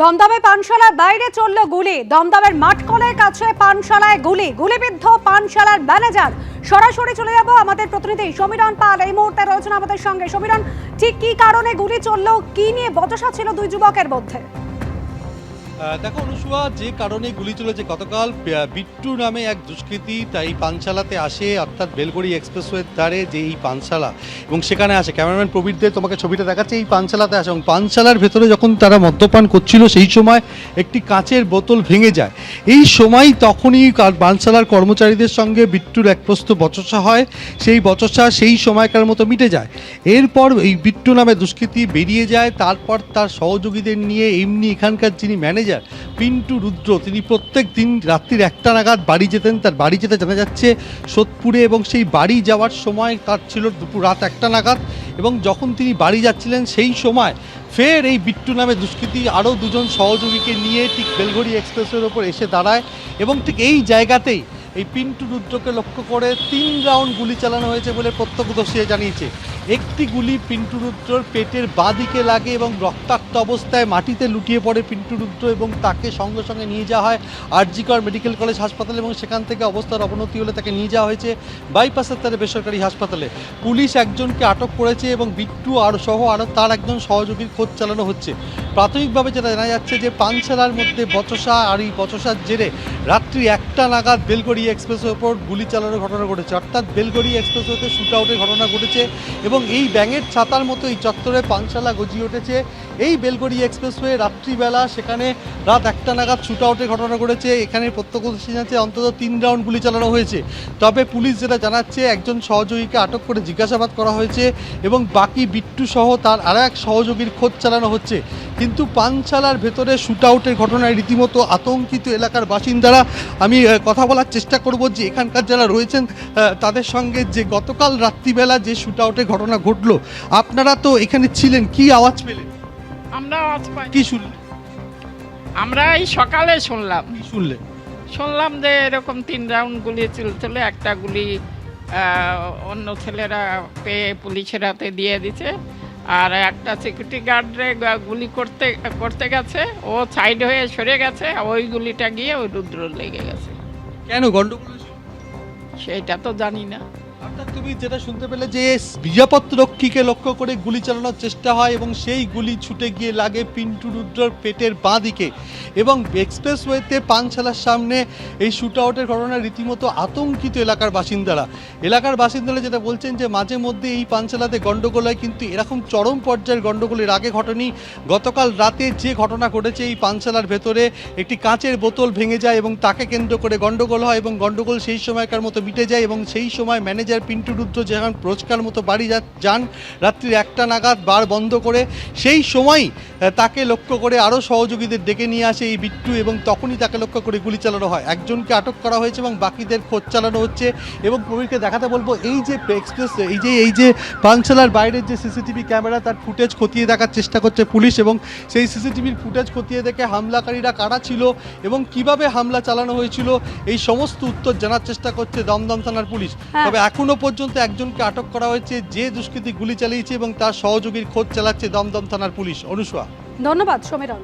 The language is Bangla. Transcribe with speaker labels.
Speaker 1: দমদমে পানশালার বাইরে চলল গুলি। দমদমের মাঠকলের কাছে পানশালায় গুলি, গুলিবিদ্ধ পানশালার ম্যানেজার। সরাসরি চলে যাব আমাদের প্রতিনিধি সমীরণ পাল এই মুহূর্তে রয়েছেন আমাদের সঙ্গে। সমীরণ, ঠিক কি কারণে গুলি চলল, কি নিয়ে বচসা ছিল দুই যুবকের মধ্যে?
Speaker 2: দেখো অনুসুয়া, যে কারণে গুলি চলেছে, গতকাল বিট্টু নামে এক দুষ্কৃতী তাই পানশালাতে আসে, অর্থাৎ বেলগড়ি এক্সপ্রেসওয়ের ধারে যে এই পানশালা, এবং সেখানে আসে। ক্যামেরাম্যান প্রবীরদের তোমাকে ছবিটা দেখাচ্ছে, এই পানশালাতে আসে এবং পানশালার ভেতরে যখন তারা মদ্যপান করছিল সেই সময় একটি কাঁচের বোতল ভেঙে যায়। এই সময় তখনই পানশালার কর্মচারীদের সঙ্গে বিট্টুর এক প্রস্ত বচসা হয়। সেই বচসা সেই সময়কার মতো মিটে যায়। এরপর এই বিট্টু নামে দুষ্কৃতী বেরিয়ে যায়। তারপর তার সহযোগীদের নিয়ে এমনি এখানকার যিনি ম্যানেজার পিন্টু রুদ্র, তিনি প্রত্যেক দিন রাত্রির 1টা নাগাদ বাড়ি যেতেন। তার বাড়ি যেতে জানা যাচ্ছে সোদপুরে, এবং সেই বাড়ি যাওয়ার সময় তার ছিল দুপুর রাত 1টা নাগাদ। এবং যখন তিনি বাড়ি যাচ্ছিলেন সেই সময় ফের এই বিট্টু নামে দুষ্কৃতী আরও দুজন সহযোগীকে নিয়ে ঠিক বেলঘড়ি এক্সপ্রেসের ওপর এসে দাঁড়ায়, এবং ঠিক এই জায়গাতেই এই পিন্টু রুদ্রকে লক্ষ্য করে 3 রাউন্ড গুলি চালানো হয়েছে বলে প্রত্যক্ষদর্শীরা জানিয়েছে। একটি গুলি পিন্টু রুদ্রর পেটের বাঁ দিকে লাগে এবং রক্তাক্ত অবস্থায় মাটিতে লুটিয়ে পড়ে পিন্টু রুদ্র, এবং তাকে সঙ্গে সঙ্গে নিয়ে যাওয়া হয় আরজিকর মেডিকেল কলেজ হাসপাতালে, এবং সেখান থেকে অবস্থার অবনতি হলে তাকে নিয়ে যাওয়া হয়েছে বাইপাসের তারে বেসরকারি হাসপাতালে। পুলিশ একজনকে আটক করেছে এবং বিট্টু আর সহ আরও তার একজন সহযোগীর খোঁজ চালানো হচ্ছে। প্রাথমিকভাবে যেটা জানা যাচ্ছে যে পানশালার মধ্যে বচসা, আর এই বচসার জেরে রাত্রি 1টা নাগাদ বেলগড়ি এক্সপ্রেসের ওপর গুলি চালানোর ঘটনা ঘটেছে, অর্থাৎ বেলগড়ি এক্সপ্রেসওয়েতে শুট আউটের ঘটনা ঘটেছে। এবং এই ব্যাঙের ছাতার মতো এই চত্বরে পানশালা গজিয়ে উঠেছে। এই বেলগড়ি এক্সপ্রেসওয়ে রাত্রিবেলা সেখানে রাত 1টা নাগাদ শুট আউটের ঘটনা ঘটেছে। এখানে প্রত্যক্ষদর্শী জানাচ্ছে অন্তত 3 রাউন্ড গুলি চালানো হয়েছে। তবে পুলিশ যেটা জানাচ্ছে, একজন সহযোগীকে আটক করে জিজ্ঞাসাবাদ করা হয়েছে এবং বাকি বিট্টু সহ তার আরও এক সহযোগীর খোঁজ চালানো হচ্ছে। কিন্তু পানশালার ভেতরে শুট আউটের ঘটনায় রীতিমতো আতঙ্কিত এলাকার বাসিন্দারা। আমি কথা বলার চেষ্টা করব যে এখানকার যারা রয়েছেন তাদের সঙ্গে, যে গতকাল রাত্রিবেলা যে শুট আউটের ঘটনা ঘটলো, আপনারা তো এখানে ছিলেন, কি আওয়াজ পেলেন?
Speaker 3: আমরা আওয়াজ পাই,
Speaker 2: কি শুনলেন?
Speaker 3: আমরা এই সকালে শুনলাম
Speaker 2: কি শুনলেন?
Speaker 3: শুনলাম যে এরকম 3 রাউন্ড গুলি চলছিল। একটা গুলি অন্য ছেলেরা পেয়ে পুলিশের হাতে দিয়ে দিছে, আর একটা সিকিউরিটি গার্ডরে গুলি করতে করতে গেছে, ও সাইড হয়ে সরে গেছে, ওই গুলিটা গিয়ে ওই রুদ্র লেগে গেছে।
Speaker 2: কেন গন্ডগোল হয়েছিল?
Speaker 3: সেটা তো জানি না।
Speaker 2: অর্থাৎ তুমি যেটা শুনতে পেলে যে নিরাপত্তারক্ষীকে লক্ষ্য করে গুলি চালানোর চেষ্টা হয় এবং সেই গুলি ছুটে গিয়ে লাগে পিন্টু রুদ্রর পেটের বাঁ দিকে, এবং এক্সপ্রেসওয়েতে পানশালার সামনে এই শুট আউটের ঘটনায় রীতিমতো আতঙ্কিত এলাকার বাসিন্দারা যেটা বলছেন যে মাঝে মধ্যে এই পানশালাতে গন্ডগোল হয়, কিন্তু এরকম চরম পর্যায়ের গন্ডগোলের আগে ঘটেনি। গতকাল রাতে যে ঘটনা ঘটেছে, এই পানশালার ভেতরে একটি কাঁচের বোতল ভেঙে যায় এবং তাকে কেন্দ্র করে গন্ডগোল হয়, এবং গন্ডগোল সেই সময়কার মতো মিটে যায়। এবং সেই সময় ম্যানেজার পিন্টু রুদ্র যখন রোজকার মতো বাড়ি যান রাত্রি 1টা নাগাদ বার বন্ধ করে, সেই সময়ই তাকে লক্ষ্য করে আরও সহযোগীদের ডেকে নিয়ে আসে এই বিট্টু, এবং তখনই তাকে লক্ষ্য করে গুলি চালানো হয়। একজনকে আটক করা হয়েছে এবং বাকিদের খোঁজ চালানো হচ্ছে। এবং প্রবীরকে দেখাতে বলবো, এই যে এক্সপ্রেস এই যে পানশালার বাইরের যে সিসিটিভি ক্যামেরা, তার ফুটেজ খতিয়ে দেখার চেষ্টা করছে পুলিশ, এবং সেই সিসিটিভির ফুটেজ খতিয়ে দেখে হামলাকারীরা কারা ছিল এবং কিভাবে হামলা চালানো হয়েছিল এই সমস্ত উত্তর জানার চেষ্টা করছে দমদম থানার পুলিশ। তবে এখনো পর্যন্ত একজনকে আটক করা হয়েছে, যে দুষ্কৃতী গুলি চালিয়েছে, এবং তার সহযোগীর খোঁজ চালাচ্ছে দমদম থানার পুলিশ। অনুসুয়া,
Speaker 1: ধন্যবাদ সমীরণ।